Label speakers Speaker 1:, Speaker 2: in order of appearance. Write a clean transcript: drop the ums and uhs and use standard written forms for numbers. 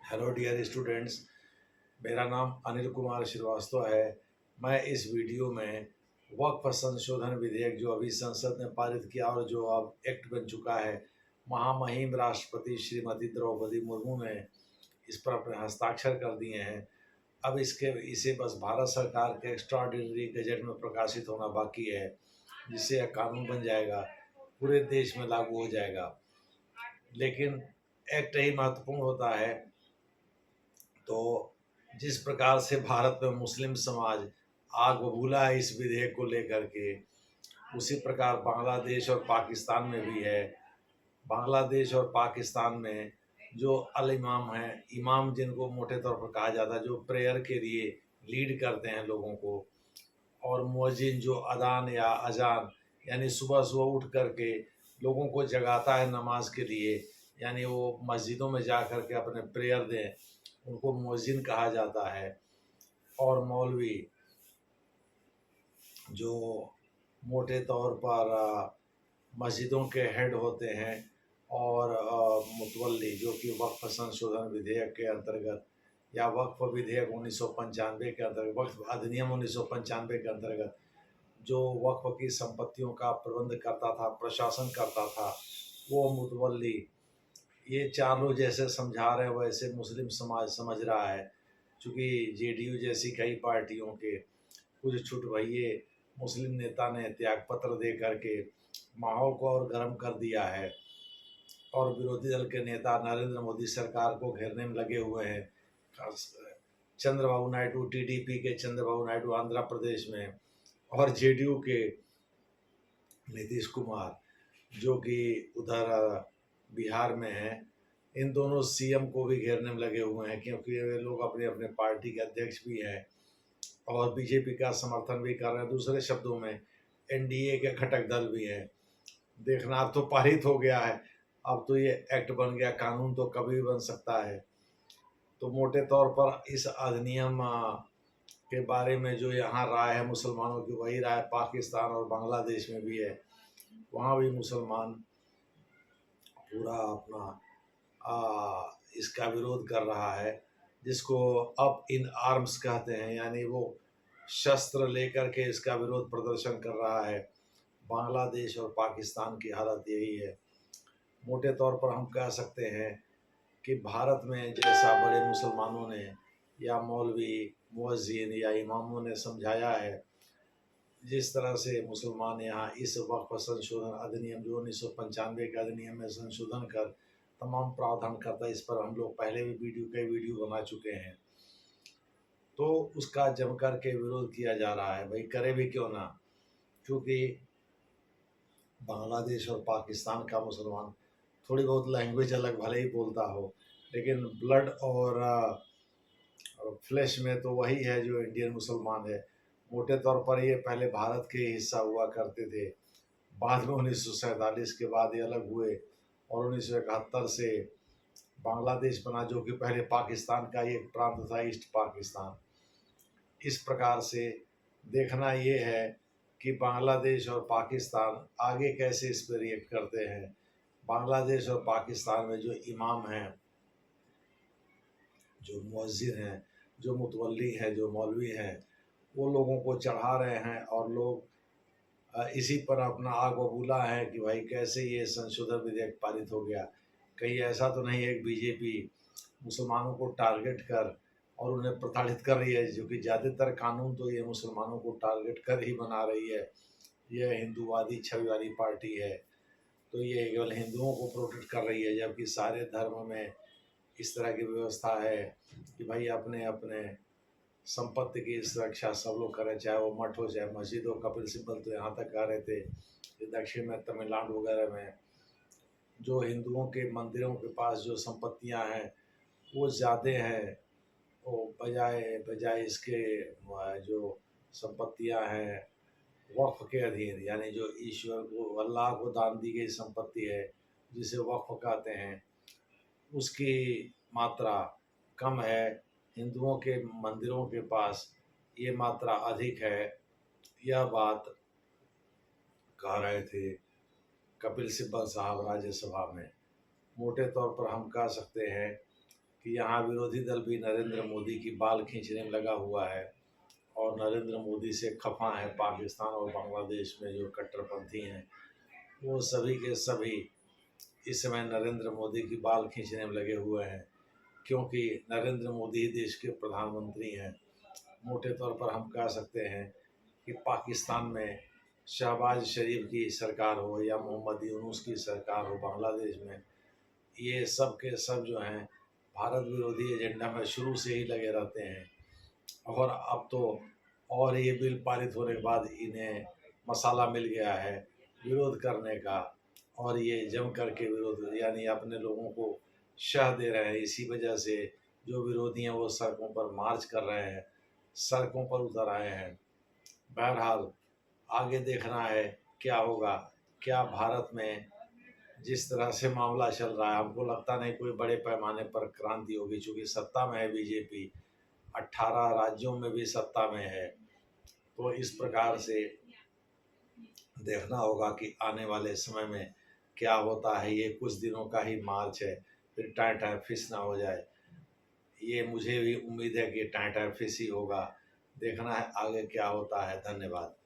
Speaker 1: Hello dear students. मेरा नाम अनिल कुमार श्रीवास्तव है। मैं इस वीडियो में वक्फ संशोधन विधेयक जो अभी संसद ने पारित किया और जो अब एक्ट बन चुका है, महामहिम राष्ट्रपति श्रीमती द्रौपदी मुर्मू ने इस पर अपने हस्ताक्षर कर दिए हैं। अब इसे बस भारत सरकार के एक्स्ट्राऑर्डिनरी गजट में प्रकाशित होना बाकी है, जिससे यह कानून बन जाएगा, पूरे देश में लागू हो जाएगा। लेकिन एक्ट ही महत्वपूर्ण होता है। तो जिस प्रकार से भारत में मुस्लिम समाज आग बबूला है इस विधेयक को लेकर के, उसी प्रकार बांग्लादेश और पाकिस्तान में भी है। बांग्लादेश और पाकिस्तान में जो अल इमाम हैं, इमाम जिनको मोटे तौर पर कहा जाता है, जो प्रेयर के लिए लीड करते हैं लोगों को, और मुअज्जिन जो अदान या अजान यानी सुबह सुबह उठ करके लोगों को जगाता है नमाज के लिए, यानी वो मस्जिदों में जा कर के अपने प्रेयर दें, उनको मुअज्जिन कहा जाता है। और मौलवी जो मोटे तौर पर मस्जिदों के हेड होते हैं, और मुतवल्ली जो कि वक्फ संशोधन विधेयक के अंतर्गत या वक्फ विधेयक 1995 के अंतर्गत, वक्फ अधिनियम 1995 के अंतर्गत जो वक्फ की संपत्तियों का प्रबंध करता था, प्रशासन करता था, वो मुतवल्ली। ये चार लोग जैसे समझा रहे हैं वैसे मुस्लिम समाज समझ रहा है। चूँकि जेडीयू जैसी कई पार्टियों के कुछ छुटभइये मुस्लिम नेता ने त्याग पत्र दे करके माहौल को और गर्म कर दिया है, और विरोधी दल के नेता नरेंद्र मोदी सरकार को घेरने में लगे हुए हैं। चंद्रबाबू नायडू, टीडीपी के चंद्रबाबू नायडू आंध्र प्रदेश में, और जेडीयू के नीतीश कुमार जो कि उधर बिहार में हैं, इन दोनों सीएम को भी घेरने में लगे हुए हैं, क्योंकि वे लोग अपने अपने पार्टी के अध्यक्ष भी हैं और बीजेपी का समर्थन भी कर रहे हैं। दूसरे शब्दों में एनडीए के घटक दल भी हैं। देखना, अब तो पारित हो गया है, अब तो ये एक्ट बन गया, कानून तो कभी भी बन सकता है। तो मोटे तौर पर इस अधिनियम के बारे में जो यहाँ राय है मुसलमानों की, वही राय पाकिस्तान और बांग्लादेश में भी है। वहाँ भी मुसलमान पूरा अपना इसका विरोध कर रहा है, जिसको अप इन आर्म्स कहते हैं, यानी वो शस्त्र लेकर के इसका विरोध प्रदर्शन कर रहा है। बांग्लादेश और पाकिस्तान की हालत यही है। मोटे तौर पर हम कह सकते हैं कि भारत में जैसा बड़े मुसलमानों ने या मौलवी, मुअज्जिन या इमामों ने समझाया है, जिस तरह से मुसलमान यहाँ इस वक्फ संशोधन अधिनियम जो 1995 के अधिनियम में संशोधन कर तमाम प्रावधान करता है, इस पर हम लोग पहले भी कई वीडियो बना चुके हैं। तो उसका जमकर के विरोध किया जा रहा है। भाई करे भी क्यों ना, क्योंकि बांग्लादेश और पाकिस्तान का मुसलमान थोड़ी बहुत लैंग्वेज अलग भले ही बोलता हो, लेकिन ब्लड और फ्लैश में तो वही है जो इंडियन मुसलमान है। मोटे तौर पर ये पहले भारत के हिस्सा हुआ करते थे, बाद में 1947 के बाद ये अलग हुए, और 1971 से बांग्लादेश बना, जो कि पहले पाकिस्तान का ही एक प्रांत था, ईस्ट पाकिस्तान। इस प्रकार से देखना ये है कि बांग्लादेश और पाकिस्तान आगे कैसे इस पर रिएक्ट करते हैं। बांग्लादेश और पाकिस्तान में जो इमाम हैं, जो मुअज्जिन हैं, जो मुतवल्ली हैं, जो मौलवी हैं, वो लोगों को चढ़ा रहे हैं, और लोग इसी पर अपना आग बबूला है कि भाई कैसे ये संशोधन विधेयक पारित हो गया। कहीं ऐसा तो नहीं है कि बीजेपी मुसलमानों को टारगेट कर और उन्हें प्रताड़ित कर रही है, जो कि ज़्यादातर कानून तो ये मुसलमानों को टारगेट कर ही बना रही है। यह हिंदूवादी छवि वाली पार्टी है, तो ये केवल हिंदुओं को प्रोटेक्ट कर रही है, जबकि सारे धर्म में इस तरह की व्यवस्था है कि भाई अपने अपने संपत्ति की सुरक्षा सब लोग करें, चाहे वो मठ हो चाहे मस्जिद हो। कपिल सिब्बल तो यहाँ तक कह रहे थे कि दक्षिण में तमिलनाडु वगैरह में जो हिंदुओं के मंदिरों के पास जो संपत्तियाँ हैं वो ज़्यादा हैं, वो बजाय बजाय इसके जो संपत्तियाँ हैं वक्फ के अधीन, यानी जो ईश्वर को, अल्लाह को दान दी गई संपत्ति है, जिसे वक्फ कहते हैं, उसकी मात्रा कम है। हिंदुओं के मंदिरों के पास ये मात्रा अधिक है। यह बात कह रहे थे कपिल सिब्बल साहब राज्यसभा में। मोटे तौर पर हम कह सकते हैं कि यहाँ विरोधी दल भी नरेंद्र मोदी की बाल खींचने में लगा हुआ है और नरेंद्र मोदी से खफा है। पाकिस्तान और बांग्लादेश में जो कट्टरपंथी हैं वो सभी के सभी इस समय नरेंद्र मोदी की बाल खींचने में लगे हुए हैं, क्योंकि नरेंद्र मोदी ही देश के प्रधानमंत्री हैं। मोटे तौर पर हम कह सकते हैं कि पाकिस्तान में शहबाज शरीफ की सरकार हो या मोहम्मद यूनुस की सरकार हो, बांग्लादेश में ये सब के सब जो हैं भारत विरोधी एजेंडा में शुरू से ही लगे रहते हैं। और अब तो और ये बिल पारित होने के बाद इन्हें मसाला मिल गया है विरोध करने का, और ये जम करके विरोध यानी अपने लोगों को शह दे रहे हैं। इसी वजह से जो विरोधी हैं वो सड़कों पर मार्च कर रहे हैं, सड़कों पर उतर आए हैं। बहरहाल आगे देखना है क्या होगा। क्या भारत में जिस तरह से मामला चल रहा है, हमको लगता नहीं कोई बड़े पैमाने पर क्रांति होगी, चूँकि सत्ता में है बीजेपी, 18 राज्यों में भी सत्ता में है। तो इस प्रकार से देखना होगा कि आने वाले समय में क्या होता है। ये कुछ दिनों का ही मार्च है, फिर टाइम टाइम फिश ना हो जाए। ये मुझे भी उम्मीद है कि टाइम टाइम फिश ही होगा। देखना है आगे क्या होता है। धन्यवाद।